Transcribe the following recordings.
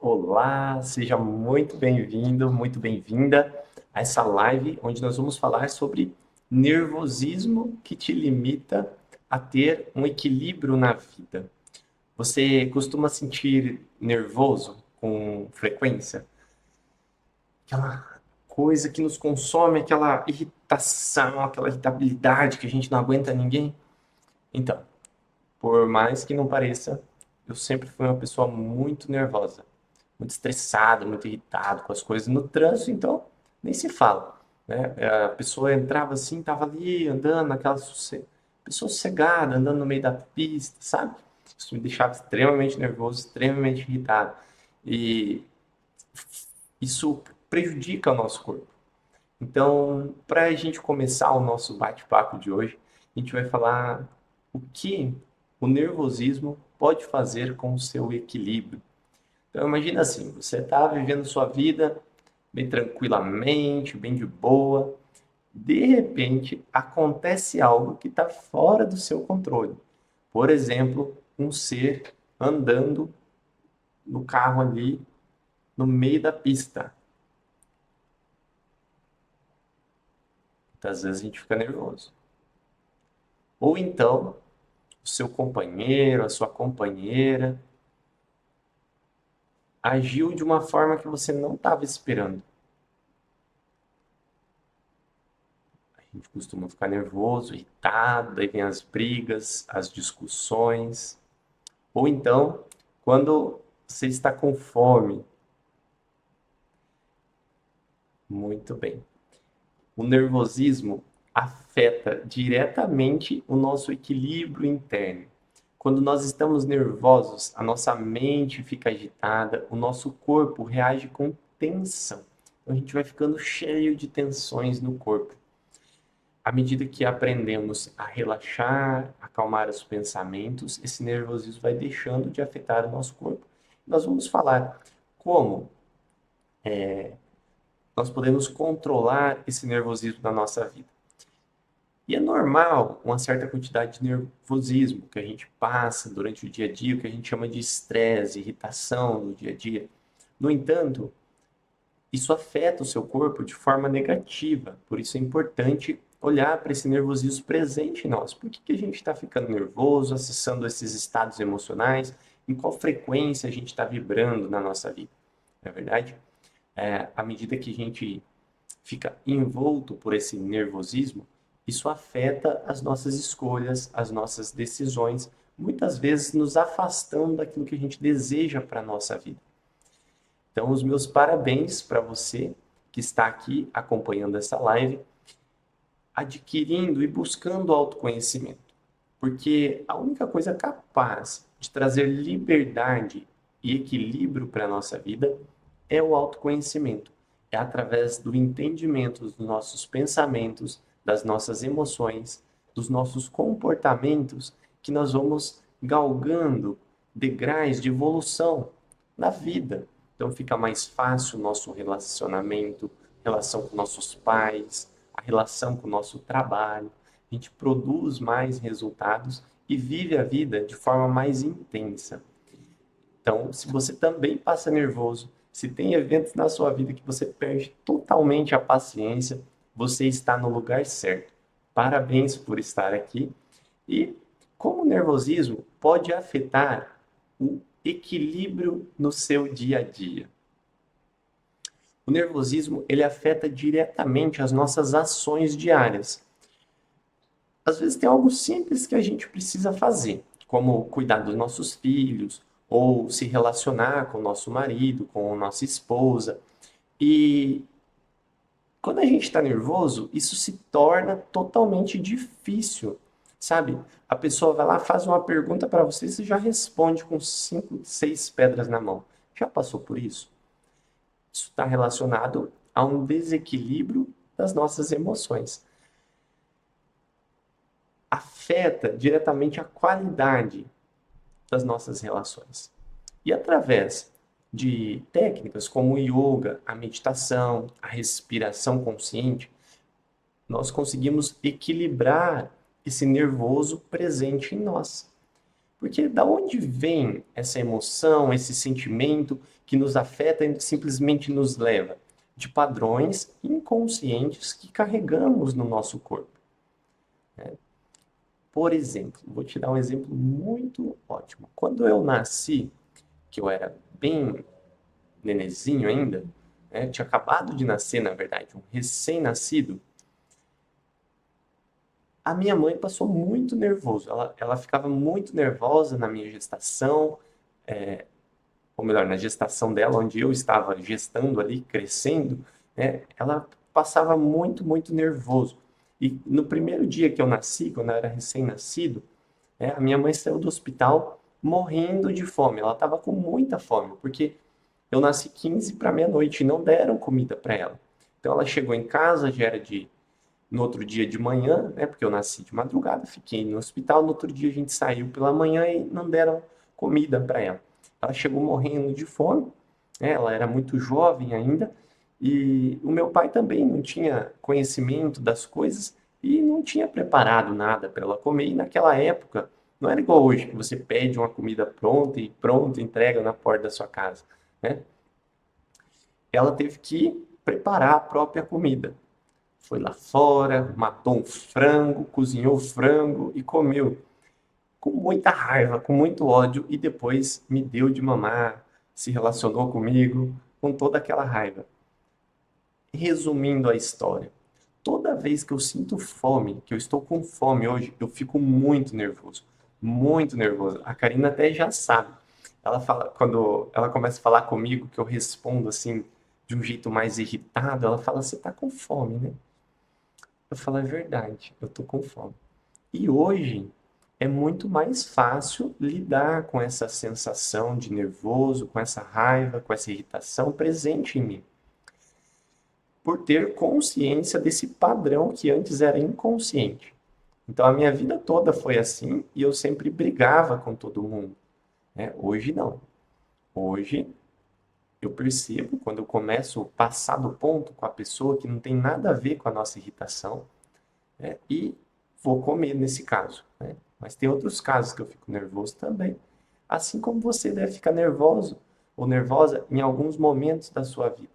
Olá, seja muito bem-vindo, muito bem-vinda a essa live onde nós vamos falar sobre nervosismo que te limita a ter um equilíbrio na vida. Você costuma sentir nervoso com frequência? Aquela coisa que nos consome, aquela irritação, aquela irritabilidade que a gente não aguenta ninguém? Então, por mais que não pareça, eu sempre fui uma pessoa muito nervosa, muito estressado, muito irritado com as coisas no trânsito, então nem se fala, né? A pessoa entrava assim, tava ali andando, pessoa sossegada, andando no meio da pista, sabe? Isso me deixava extremamente nervoso, extremamente irritado. E isso prejudica o nosso corpo. Então, para a gente começar o nosso bate-papo de hoje, a gente vai falar o que o nervosismo pode fazer com o seu equilíbrio. Então, imagina assim, você está vivendo sua vida bem tranquilamente, bem de boa. De repente, acontece algo que está fora do seu controle. Por exemplo, um ser andando no carro ali no meio da pista. Muitas vezes a gente fica nervoso. Ou então, o seu companheiro, a sua companheira agiu de uma forma que você não estava esperando. A gente costuma ficar nervoso, irritado, daí vem as brigas, as discussões. Ou então, quando você está com fome. Muito bem. O nervosismo afeta diretamente o nosso equilíbrio interno. Quando nós estamos nervosos, a nossa mente fica agitada, o nosso corpo reage com tensão. Então a gente vai ficando cheio de tensões no corpo. À medida que aprendemos a relaxar, acalmar os pensamentos, esse nervosismo vai deixando de afetar o nosso corpo. Nós vamos falar como nós podemos controlar esse nervosismo na nossa vida. E é normal uma certa quantidade de nervosismo que a gente passa durante o dia a dia, o que a gente chama de estresse, irritação no dia a dia. No entanto, isso afeta o seu corpo de forma negativa, por isso é importante olhar para esse nervosismo presente em nós. Por que a gente está ficando nervoso, acessando esses estados emocionais? Em qual frequência a gente está vibrando na nossa vida? Não é verdade? À medida que a gente fica envolto por esse nervosismo, isso afeta as nossas escolhas, as nossas decisões, muitas vezes nos afastando daquilo que a gente deseja para a nossa vida. Então, os meus parabéns para você que está aqui acompanhando essa live, adquirindo e buscando autoconhecimento. Porque a única coisa capaz de trazer liberdade e equilíbrio para a nossa vida é o autoconhecimento. É através do entendimento dos nossos pensamentos, das nossas emoções, dos nossos comportamentos, que nós vamos galgando degraus de evolução na vida. Então fica mais fácil o nosso relacionamento, relação com nossos pais, a relação com o nosso trabalho. A gente produz mais resultados e vive a vida de forma mais intensa. Então, se você também passa nervoso, se tem eventos na sua vida que você perde totalmente a paciência, você está no lugar certo. Parabéns por estar aqui. E como o nervosismo pode afetar o equilíbrio no seu dia a dia? O nervosismo, ele afeta diretamente as nossas ações diárias. Às vezes tem algo simples que a gente precisa fazer, como cuidar dos nossos filhos, ou se relacionar com o nosso marido, com a nossa esposa. E quando a gente está nervoso, isso se torna totalmente difícil, sabe? A pessoa vai lá, faz uma pergunta para você e você já responde com 5, 6 pedras na mão. Já passou por isso? Isso está relacionado a um desequilíbrio das nossas emoções. Afeta diretamente a qualidade das nossas relações. E através de técnicas como o yoga, a meditação, a respiração consciente, nós conseguimos equilibrar esse nervoso presente em nós. Porque da onde vem essa emoção, esse sentimento que nos afeta e simplesmente nos leva? De padrões inconscientes que carregamos no nosso corpo. Por exemplo, vou te dar um exemplo muito ótimo. Quando eu nasci, que eu era bem nenezinho ainda, né, tinha acabado de nascer, na verdade, um recém-nascido, a minha mãe passou muito nervoso. Ela ficava muito nervosa na minha gestação, ou melhor, na gestação dela, onde eu estava gestando ali, crescendo, né, ela passava muito, muito nervoso. E no primeiro dia que eu nasci, quando eu era recém-nascido, a minha mãe saiu do hospital morrendo de fome. Ela estava com muita fome, porque eu nasci 15 para meia-noite e não deram comida para ela. Então ela chegou em casa, já era no outro dia de manhã, né? Porque eu nasci de madrugada, fiquei no hospital. No outro dia a gente saiu pela manhã e não deram comida para ela. Ela chegou morrendo de fome, né? Ela era muito jovem ainda e o meu pai também não tinha conhecimento das coisas e não tinha preparado nada para ela comer. E naquela época não era igual hoje, que você pede uma comida pronta e pronto, entrega na porta da sua casa, né? Ela teve que preparar a própria comida. Foi lá fora, matou um frango, cozinhou o frango e comeu com muita raiva, com muito ódio e depois me deu de mamar, se relacionou comigo com toda aquela raiva. Resumindo a história, toda vez que eu sinto fome, que eu estou com fome hoje, eu fico muito nervoso. Muito nervoso. A Karina até já sabe. Ela fala, quando ela começa a falar comigo, que eu respondo assim, de um jeito mais irritado, ela fala: Você tá com fome, né? Eu falo: É verdade, eu tô com fome. E hoje é muito mais fácil lidar com essa sensação de nervoso, com essa raiva, com essa irritação presente em mim por ter consciência desse padrão que antes era inconsciente. Então a minha vida toda foi assim e eu sempre brigava com todo mundo, né? Hoje não. Hoje eu percebo quando eu começo a passar do ponto com a pessoa que não tem nada a ver com a nossa irritação, né? E vou comer nesse caso, né? Mas tem outros casos que eu fico nervoso também, assim como você deve ficar nervoso ou nervosa em alguns momentos da sua vida.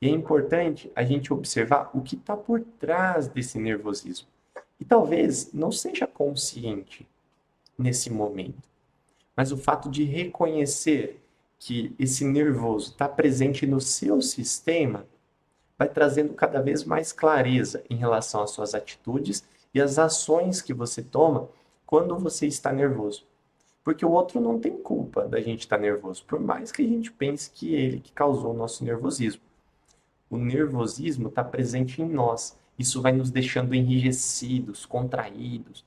E é importante a gente observar o que está por trás desse nervosismo. E talvez não seja consciente nesse momento, mas o fato de reconhecer que esse nervoso está presente no seu sistema vai trazendo cada vez mais clareza em relação às suas atitudes e às ações que você toma quando você está nervoso. Porque o outro não tem culpa da gente estar nervoso, por mais que a gente pense que ele que causou o nosso nervosismo. O nervosismo está presente em nós. Isso vai nos deixando enrijecidos, contraídos.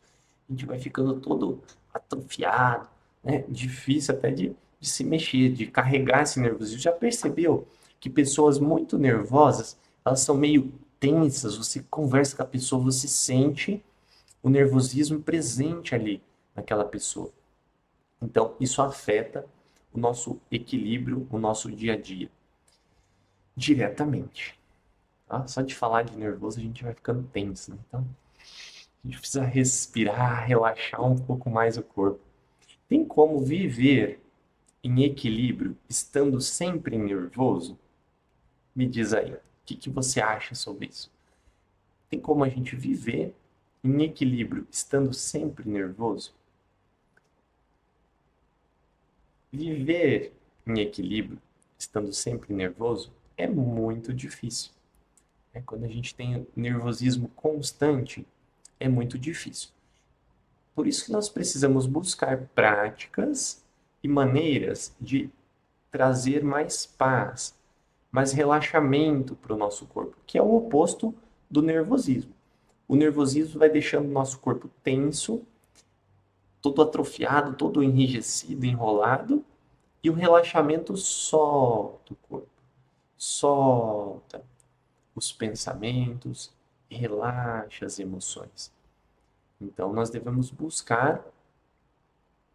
A gente vai ficando todo atrofiado, né? Difícil até de se mexer, de carregar esse nervosismo. Já percebeu que pessoas muito nervosas, elas são meio tensas? Você conversa com a pessoa, você sente o nervosismo presente ali naquela pessoa. Então, isso afeta o nosso equilíbrio, o nosso dia a dia, diretamente. Tá? Só de falar de nervoso a gente vai ficando tenso, né? Então a gente precisa respirar, relaxar um pouco mais o corpo. Tem como viver em equilíbrio estando sempre nervoso? Me diz aí, o que você acha sobre isso? Tem como a gente viver em equilíbrio estando sempre nervoso? Viver em equilíbrio estando sempre nervoso é muito difícil. Quando a gente tem nervosismo constante, é muito difícil. Por isso que nós precisamos buscar práticas e maneiras de trazer mais paz, mais relaxamento para o nosso corpo, que é o oposto do nervosismo. O nervosismo vai deixando o nosso corpo tenso, todo atrofiado, todo enrijecido, enrolado, e o relaxamento solta o corpo, solta os pensamentos, relaxa as emoções. Então, nós devemos buscar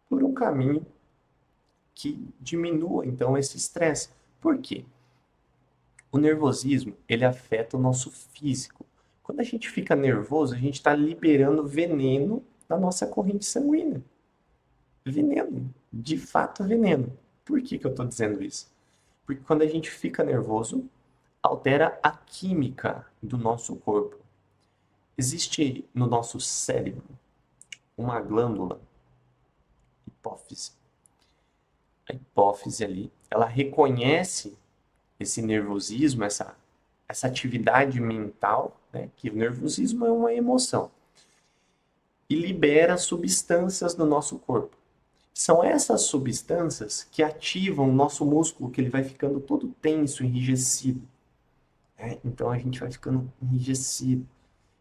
por um caminho que diminua, então, esse estresse. Por quê? O nervosismo, ele afeta o nosso físico. Quando a gente fica nervoso, a gente está liberando veneno na nossa corrente sanguínea. veneno, de fato veneno. Por que que eu estou dizendo isso? Porque quando a gente fica nervoso, altera a química do nosso corpo. Existe no nosso cérebro uma glândula, hipófise. A hipófise ali, ela reconhece esse nervosismo, essa atividade mental, né, que o nervosismo é uma emoção, e libera substâncias no nosso corpo. São essas substâncias que ativam o nosso músculo, que ele vai ficando todo tenso, enrijecido. Né? Então a gente vai ficando enrijecido.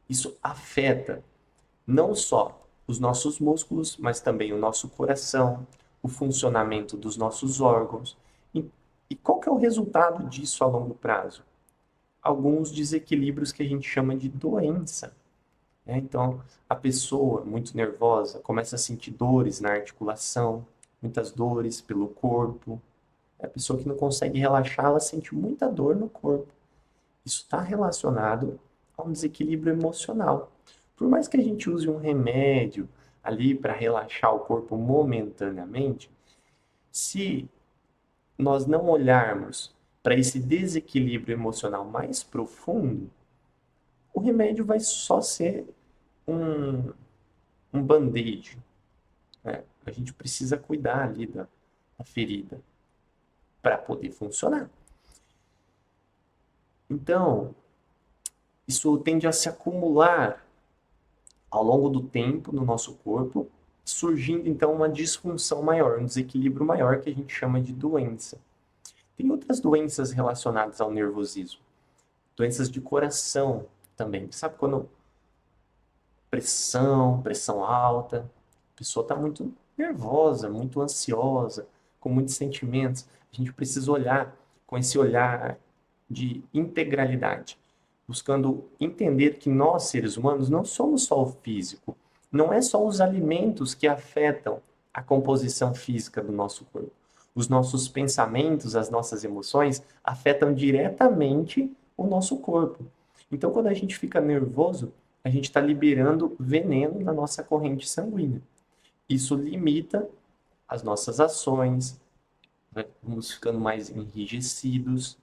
Isso afeta não só os nossos músculos, mas também o nosso coração, o funcionamento dos nossos órgãos. E qual que é o resultado disso a longo prazo? Alguns desequilíbrios que a gente chama de doença. Né? Então, a pessoa muito nervosa começa a sentir dores na articulação, muitas dores pelo corpo. A pessoa que não consegue relaxar, ela sente muita dor no corpo. Isso está relacionado a um desequilíbrio emocional. Por mais que a gente use um remédio ali para relaxar o corpo momentaneamente, se nós não olharmos para esse desequilíbrio emocional mais profundo, o remédio vai só ser um, um band-aid. Né? A gente precisa cuidar ali da ferida para poder funcionar. Então, isso tende a se acumular ao longo do tempo no nosso corpo, surgindo então uma disfunção maior, um desequilíbrio maior que a gente chama de doença. Tem outras doenças relacionadas ao nervosismo, doenças de coração também. Sabe quando pressão alta, a pessoa está muito nervosa, muito ansiosa, com muitos sentimentos. A gente precisa olhar com esse olhar de integralidade, buscando entender que nós, seres humanos, não somos só o físico. Não é só os alimentos que afetam a composição física do nosso corpo. Os nossos pensamentos, as nossas emoções afetam diretamente o nosso corpo. Então, quando a gente fica nervoso, a gente está liberando veneno na nossa corrente sanguínea. Isso limita as nossas ações, né? Vamos ficando mais enrijecidos,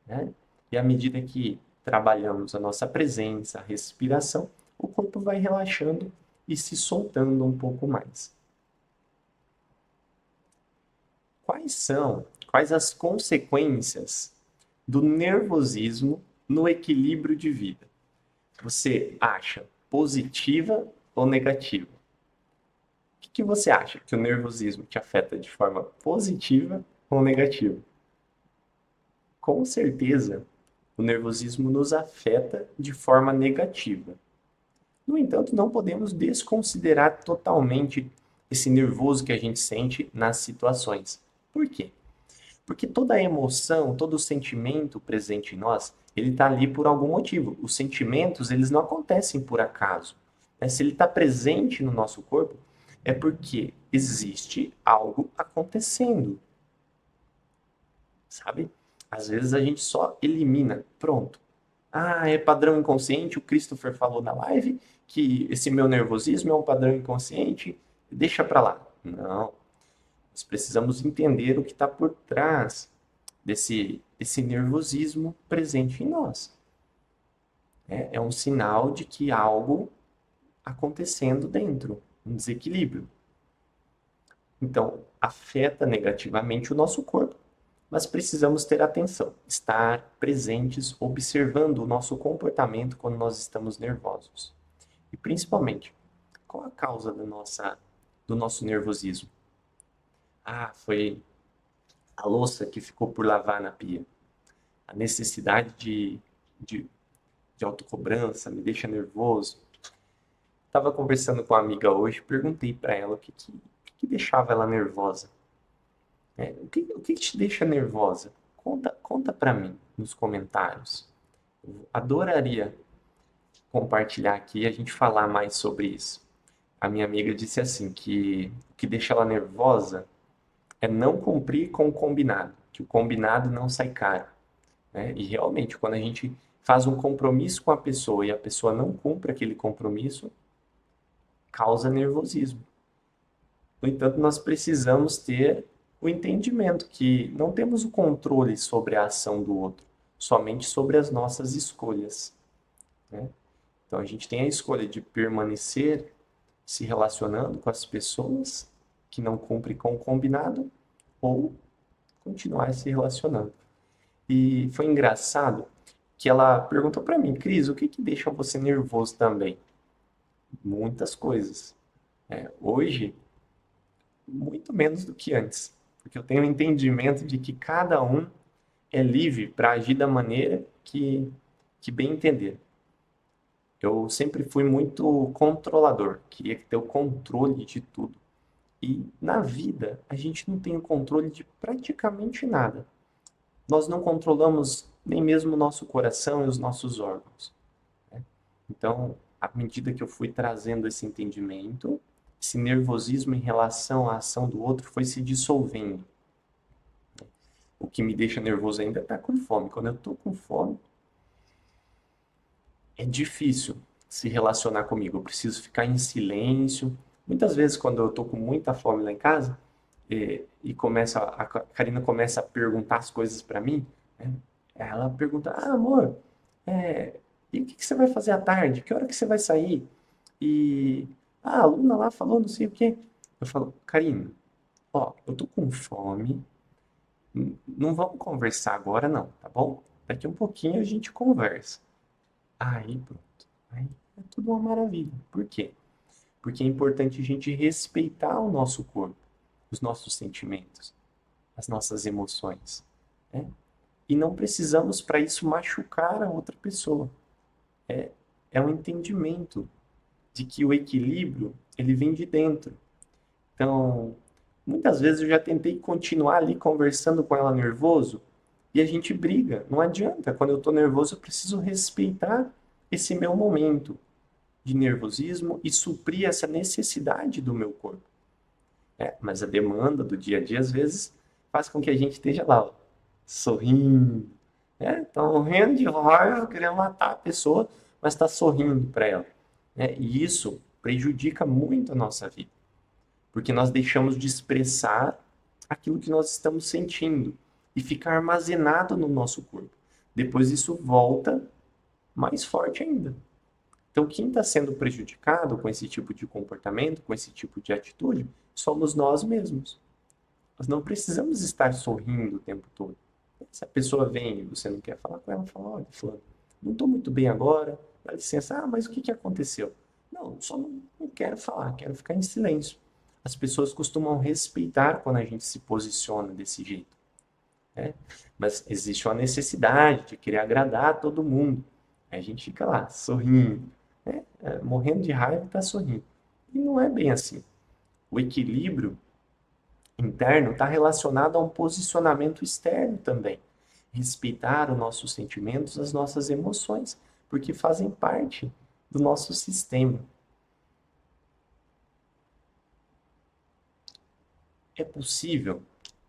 né? E à medida que trabalhamos a nossa presença, a respiração, o corpo vai relaxando e se soltando um pouco mais. Quais as consequências do nervosismo no equilíbrio de vida? Você acha positiva ou negativa? O que você acha que o nervosismo te afeta de forma positiva ou negativa? Com certeza, o nervosismo nos afeta de forma negativa. No entanto, não podemos desconsiderar totalmente esse nervoso que a gente sente nas situações. Por quê? Porque toda a emoção, todo o sentimento presente em nós, ele está ali por algum motivo. Os sentimentos, eles não acontecem por acaso. Né? Se ele está presente no nosso corpo, é porque existe algo acontecendo, sabe? Às vezes a gente só elimina, pronto. Ah, é padrão inconsciente, o Christopher falou na live que esse meu nervosismo é um padrão inconsciente, deixa pra lá. Não, nós precisamos entender o que está por trás desse nervosismo presente em nós. É um sinal de que há algo acontecendo dentro, um desequilíbrio. Então, afeta negativamente o nosso corpo, mas precisamos ter atenção, estar presentes, observando o nosso comportamento quando nós estamos nervosos. E principalmente, qual a causa do nosso nervosismo? Ah, foi a louça que ficou por lavar na pia. A necessidade de, de autocobrança me deixa nervoso. Estava conversando com uma amiga hoje, perguntei para ela o que deixava ela nervosa. O que te deixa nervosa? Conta para mim nos comentários. Eu adoraria compartilhar aqui e a gente falar mais sobre isso. A minha amiga disse assim que o que deixa ela nervosa é não cumprir com o combinado, que o combinado não sai caro. Né? E realmente, quando a gente faz um compromisso com a pessoa e a pessoa não cumpre aquele compromisso, causa nervosismo. No entanto, nós precisamos ter o entendimento que não temos o controle sobre a ação do outro, somente sobre as nossas escolhas, né? Então, a gente tem a escolha de permanecer se relacionando com as pessoas que não cumprem com o combinado ou continuar se relacionando. E foi engraçado que ela perguntou para mim, Cris, o que que deixa você nervoso também? Muitas coisas. Hoje, muito menos do que antes, porque eu tenho o entendimento de que cada um é livre para agir da maneira que bem entender. Eu sempre fui muito controlador, queria ter o controle de tudo. E na vida, a gente não tem o controle de praticamente nada. Nós não controlamos nem mesmo o nosso coração e os nossos órgãos. Então, à medida que eu fui trazendo esse entendimento, esse nervosismo em relação à ação do outro foi se dissolvendo. O que me deixa nervoso ainda é estar com fome. Quando eu estou com fome, é difícil se relacionar comigo. Eu preciso ficar em silêncio. Muitas vezes, quando eu estou com muita fome lá em casa, e começa, a Karina começa a perguntar as coisas para mim, né? Ela pergunta, amor, e o que que você vai fazer à tarde? Que hora que você vai sair? E a aluna lá falou não sei o quê. Eu falo, Karina, ó, eu tô com fome, não vamos conversar agora não, tá bom? Daqui um pouquinho a gente conversa. Aí pronto, aí é tudo uma maravilha. Por quê? Porque é importante a gente respeitar o nosso corpo, os nossos sentimentos, as nossas emoções, né? E não precisamos para isso machucar a outra pessoa. É um entendimento de que o equilíbrio ele vem de dentro. Então, muitas vezes eu já tentei continuar ali conversando com ela nervoso e a gente briga. Não adianta. Quando eu estou nervoso, eu preciso respeitar esse meu momento de nervosismo e suprir essa necessidade do meu corpo. Mas a demanda do dia a dia, às vezes, faz com que a gente esteja lá, ó, sorrindo, né? Tá morrendo de raiva, querendo matar a pessoa, mas está sorrindo para ela, né? E isso prejudica muito a nossa vida, porque nós deixamos de expressar aquilo que nós estamos sentindo e fica armazenado no nosso corpo. Depois isso volta mais forte ainda. Então, quem está sendo prejudicado com esse tipo de comportamento, com esse tipo de atitude, somos nós mesmos. Nós não precisamos estar sorrindo o tempo todo. Se a pessoa vem e você não quer falar com ela, fala, olha, fulano, não estou muito bem agora, dá licença, mas o que que aconteceu? Não, só não quero falar, quero ficar em silêncio. As pessoas costumam respeitar quando a gente se posiciona desse jeito, né? Mas existe uma necessidade de querer agradar todo mundo. Aí a gente fica lá, sorrindo, né? Morrendo de raiva e está sorrindo. E não é bem assim. O equilíbrio interno está relacionado a um posicionamento externo também. Respeitar os nossos sentimentos, as nossas emoções, porque fazem parte do nosso sistema. É possível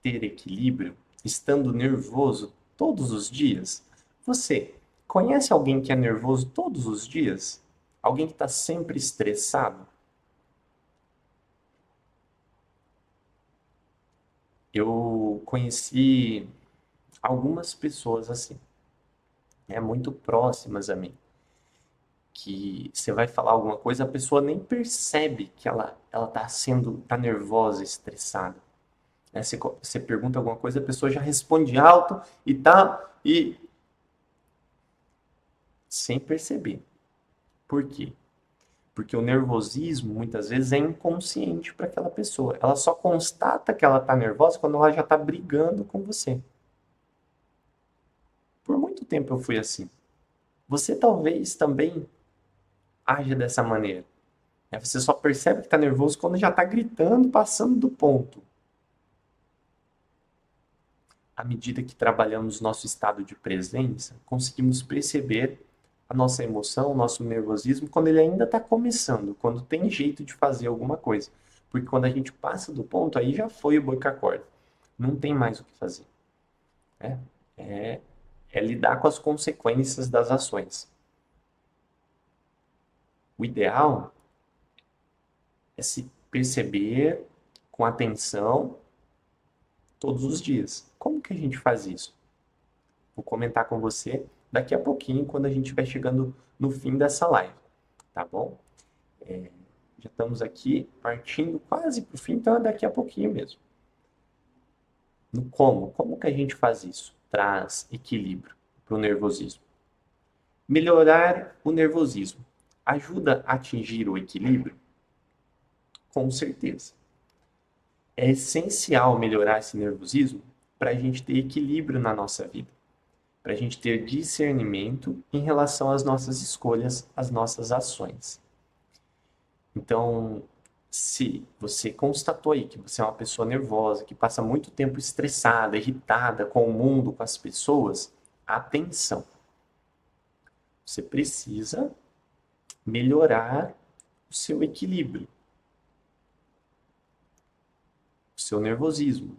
ter equilíbrio estando nervoso todos os dias? Você conhece alguém que é nervoso todos os dias? Alguém que está sempre estressado? Eu conheci algumas pessoas assim, muito próximas a mim, que você vai falar alguma coisa, a pessoa nem percebe que ela tá nervosa, estressada. Né? Você pergunta alguma coisa, a pessoa já responde alto e sem perceber. Por quê? Porque o nervosismo muitas vezes é inconsciente para aquela pessoa. Ela só constata que ela está nervosa quando ela já está brigando com você. Por muito tempo eu fui assim. Você talvez também haja dessa maneira. Você só percebe que está nervoso quando já está gritando, passando do ponto. À medida que trabalhamos nosso estado de presença, conseguimos perceber a nossa emoção, o nosso nervosismo, quando ele ainda está começando, quando tem jeito de fazer alguma coisa. Porque quando a gente passa do ponto, aí já foi o boi com a corda. Não tem mais o que fazer. Né? É, é lidar com as consequências das ações. O ideal é se perceber com atenção todos os dias. Como que a gente faz isso? Vou comentar com você daqui a pouquinho, quando a gente estiver chegando no fim dessa live, tá bom? Já estamos aqui partindo quase para o fim, então é daqui a pouquinho mesmo. No como? Como que a gente faz isso? Traz equilíbrio para o nervosismo. Melhorar o nervosismo ajuda a atingir o equilíbrio? Com certeza. É essencial melhorar esse nervosismo para a gente ter equilíbrio na nossa vida, para a gente ter discernimento em relação às nossas escolhas, às nossas ações. Então, se você constatou aí que você é uma pessoa nervosa, que passa muito tempo estressada, irritada com o mundo, com as pessoas, atenção. Você precisa melhorar o seu equilíbrio, o seu nervosismo.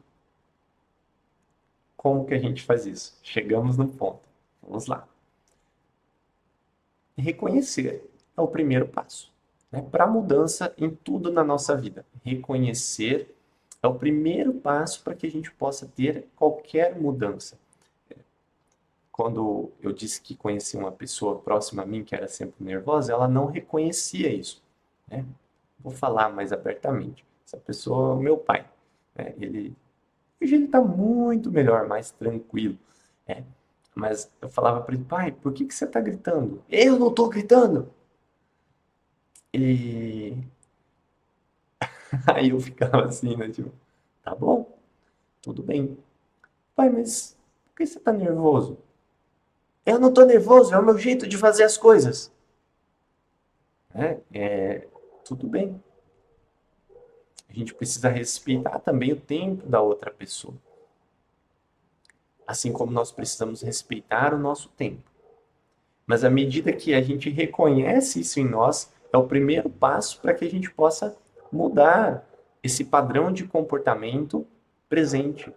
Como que a gente faz isso? Chegamos no ponto. Vamos lá. Reconhecer é o primeiro passo, né? Para a mudança em tudo na nossa vida. Reconhecer é o primeiro passo para que a gente possa ter qualquer mudança. Quando eu disse que conheci uma pessoa próxima a mim que era sempre nervosa, ela não reconhecia isso, né? Vou falar mais abertamente. Essa pessoa é o meu pai, né? Hoje ele está muito melhor, mais tranquilo, né? Mas eu falava para ele, pai, por que você está gritando? Eu não estou gritando! E aí eu ficava assim, né? Tipo, tá bom, tudo bem. Pai, mas por que você está nervoso? Eu não estou nervoso, é o meu jeito de fazer as coisas. Tudo bem. A gente precisa respeitar também o tempo da outra pessoa. Assim como nós precisamos respeitar o nosso tempo. Mas à medida que a gente reconhece isso em nós, é o primeiro passo para que a gente possa mudar esse padrão de comportamento presente.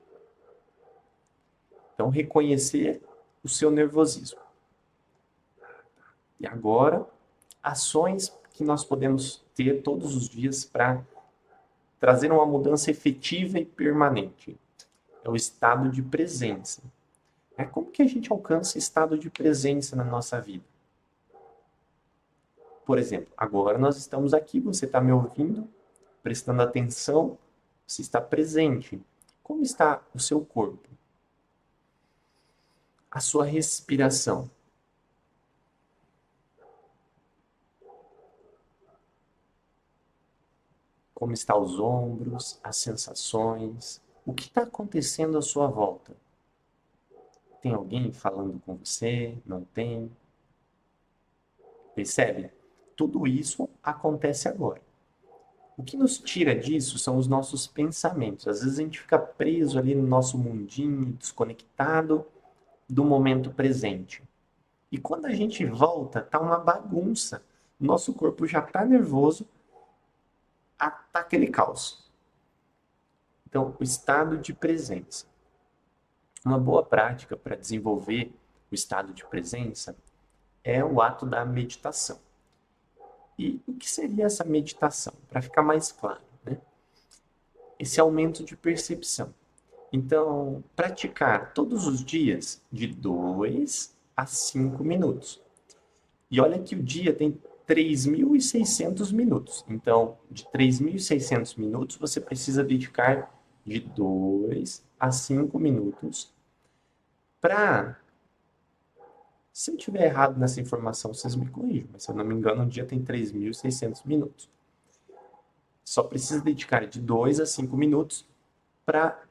Então, reconhecer o seu nervosismo. E agora, ações que nós podemos ter todos os dias para trazer uma mudança efetiva e permanente. É o estado de presença. Como que a gente alcança estado de presença na nossa vida? Por exemplo, agora nós estamos aqui, você está me ouvindo, prestando atenção, você está presente. Como está o seu corpo? A sua respiração? Como estão os ombros, as sensações? O que está acontecendo à sua volta? Tem alguém falando com você? Não tem? Percebe? Tudo isso acontece agora. O que nos tira disso são os nossos pensamentos. Às vezes a gente fica preso ali no nosso mundinho, desconectado do momento presente. E quando a gente volta, tá uma bagunça. Nosso corpo já tá nervoso, tá aquele caos. Então, o estado de presença. Uma boa prática para desenvolver o estado de presença é o ato da meditação. E o que seria essa meditação? Para ficar mais claro, né? Esse aumento de percepção. Então, praticar todos os dias de 2 a 5 minutos. E olha que o dia tem 3.600 minutos. Então, de 3.600 minutos, você precisa dedicar de 2 a 5 minutos para... Se eu tiver errado nessa informação, vocês me corrijam, mas se eu não me engano, um dia tem 3.600 minutos. Só precisa dedicar de 2 a 5 minutos para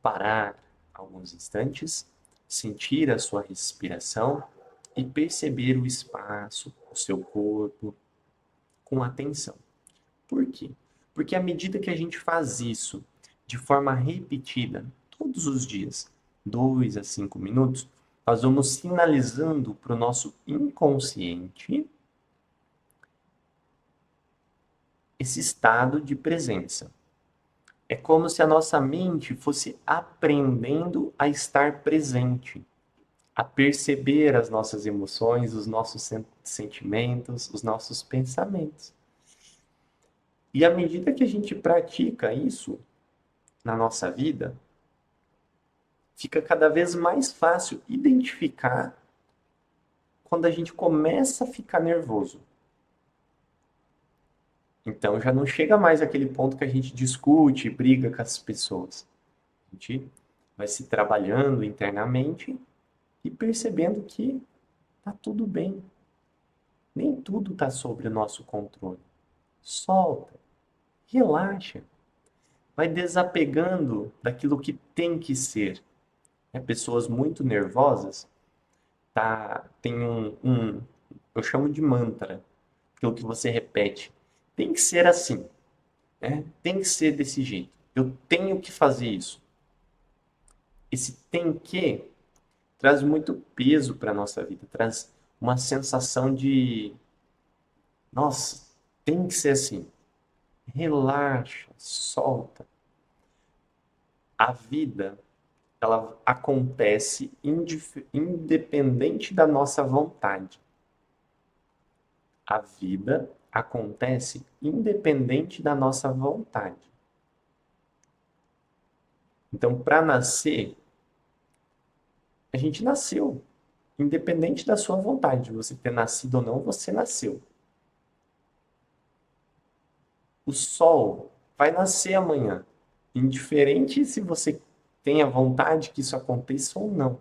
parar alguns instantes, sentir a sua respiração e perceber o espaço, o seu corpo, com atenção. Por quê? Porque à medida que a gente faz isso de forma repetida, todos os dias, 2 a 5 minutos, nós vamos sinalizando para o nosso inconsciente esse estado de presença. É como se a nossa mente fosse aprendendo a estar presente, a perceber as nossas emoções, os nossos sentimentos, os nossos pensamentos. E à medida que a gente pratica isso na nossa vida, fica cada vez mais fácil identificar quando a gente começa a ficar nervoso. Então já não chega mais aquele ponto que a gente discute, briga com as pessoas. A gente vai se trabalhando internamente e percebendo que tá tudo bem. Nem tudo está sob o nosso controle. Solta, relaxa, vai desapegando daquilo que tem que ser. Pessoas muito nervosas tem eu chamo de mantra, aquilo que você repete. Tem que ser assim, né? Tem que ser desse jeito. Eu tenho que fazer isso. Esse tem que traz muito peso para a nossa vida, traz uma sensação de, nossa, tem que ser assim. Relaxa, solta. A vida, ela acontece independente da nossa vontade. A vida acontece independente da nossa vontade. Então, para nascer, a gente nasceu. Independente da sua vontade, de você ter nascido ou não, você nasceu. O sol vai nascer amanhã. Indiferente se você tem a vontade que isso aconteça ou não,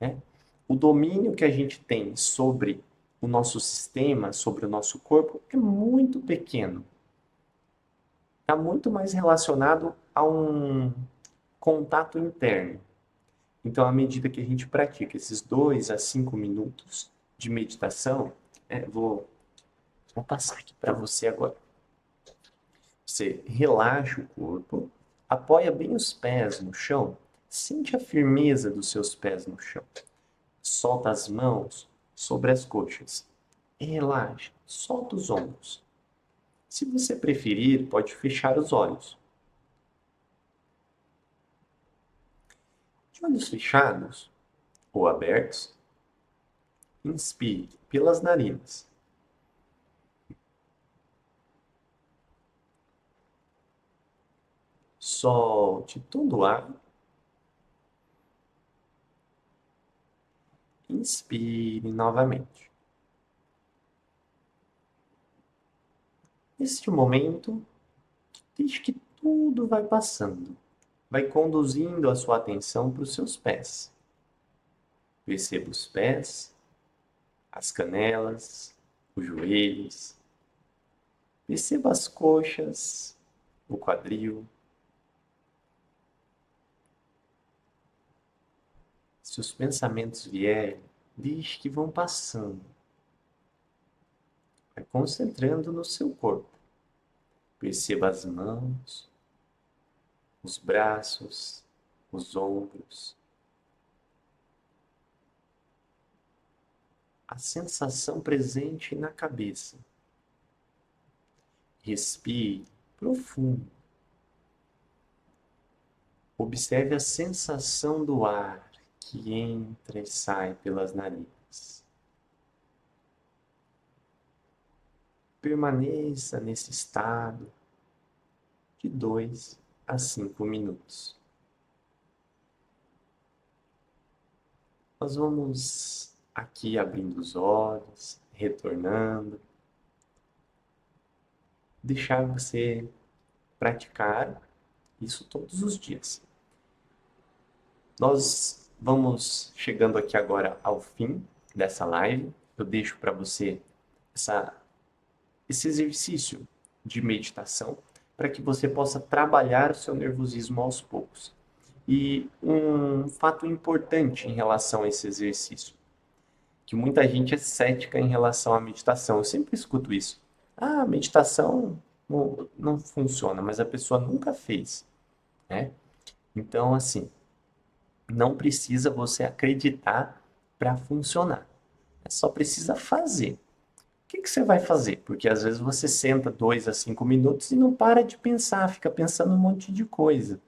né? O domínio que a gente tem sobre o nosso sistema, sobre o nosso corpo, é muito pequeno. Está muito mais relacionado a um contato interno. Então, à medida que a gente pratica esses 2 a 5 minutos de meditação, vou passar aqui para você agora. Você relaxa o corpo, apoia bem os pés no chão, sente a firmeza dos seus pés no chão. Solta as mãos sobre as coxas. Relaxa, solta os ombros. Se você preferir, pode fechar os olhos. De olhos fechados ou abertos, inspire pelas narinas. Solte todo o ar. Inspire novamente. Neste momento, deixe que tudo vai passando. Vai conduzindo a sua atenção para os seus pés. Perceba os pés, as canelas, os joelhos. Perceba as coxas, o quadril. Se os pensamentos vierem, deixe que vão passando. Vai concentrando no seu corpo. Perceba as mãos, os braços, os ombros. A sensação presente na cabeça. Respire profundo. Observe a sensação do ar que entra e sai pelas narinas. Permaneça nesse estado de 2 a 5 minutos. Nós vamos aqui abrindo os olhos, retornando, deixar você praticar isso todos os dias. Nós vamos chegando aqui agora ao fim dessa live. Eu deixo para você esse exercício de meditação para que você possa trabalhar o seu nervosismo aos poucos. E um fato importante em relação a esse exercício, que muita gente é cética em relação à meditação. Eu sempre escuto isso. Ah, a meditação não funciona, mas a pessoa nunca fez, né? Então, assim, não precisa você acreditar para funcionar. Só precisa fazer. O que você vai fazer? Porque às vezes você senta 2 a 5 minutos e não para de pensar, fica pensando um monte de coisa.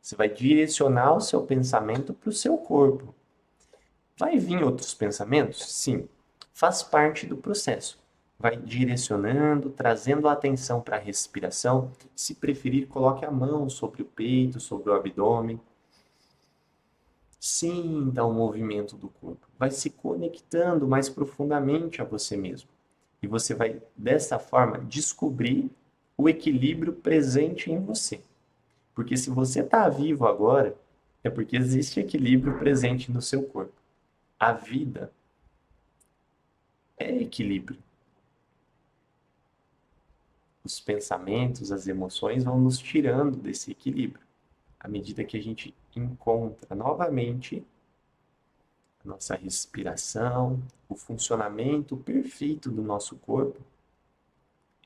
Você vai direcionar o seu pensamento para o seu corpo. Vai vir outros pensamentos? Sim, faz parte do processo. vai direcionando, trazendo a atenção para a respiração. Se preferir, coloque a mão sobre o peito, sobre o abdômen. Sinta o movimento do corpo. Vai se conectando mais profundamente a você mesmo. E você vai, dessa forma, descobrir o equilíbrio presente em você. Porque se você está vivo agora, é porque existe equilíbrio presente no seu corpo. A vida é equilíbrio. Os pensamentos, as emoções vão nos tirando desse equilíbrio. À medida que a gente encontra novamente a nossa respiração, o funcionamento perfeito do nosso corpo,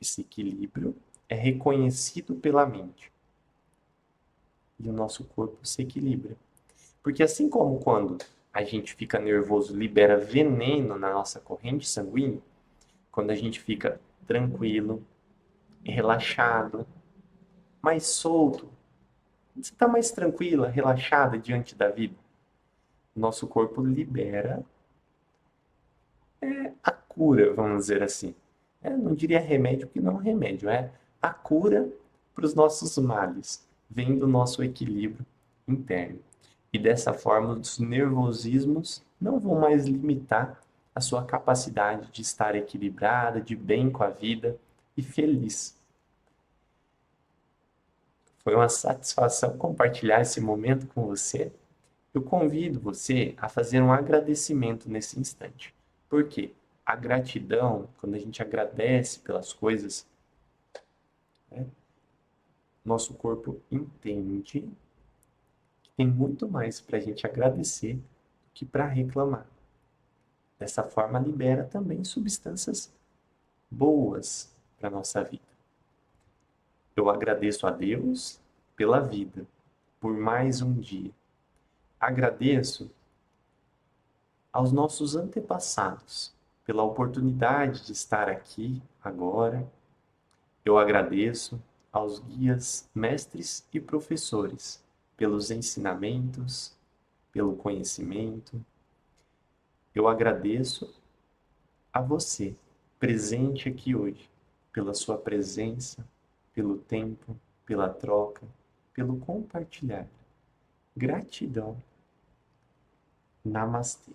esse equilíbrio é reconhecido pela mente. E o nosso corpo se equilibra. Porque assim como quando a gente fica nervoso, libera veneno na nossa corrente sanguínea, quando a gente fica tranquilo, relaxado, mais solto, você está mais tranquila, relaxada diante da vida, nosso corpo libera a cura, vamos dizer assim. Não diria remédio, porque não é um remédio, é a cura para os nossos males, vem do nosso equilíbrio interno. E dessa forma, os nervosismos não vão mais limitar a sua capacidade de estar equilibrada, de bem com a vida e feliz. Foi uma satisfação compartilhar esse momento com você. Eu convido você a fazer um agradecimento nesse instante. Por quê? A gratidão, quando a gente agradece pelas coisas, né, nosso corpo entende que tem muito mais para a gente agradecer do que para reclamar. Dessa forma, libera também substâncias boas para a nossa vida. Eu agradeço a Deus pela vida, por mais um dia. Agradeço aos nossos antepassados pela oportunidade de estar aqui agora. Eu agradeço aos guias, mestres e professores pelos ensinamentos, pelo conhecimento. Eu agradeço a você, presente aqui hoje, pela sua presença, pelo tempo, pela troca, pelo compartilhar. Gratidão. Namastê.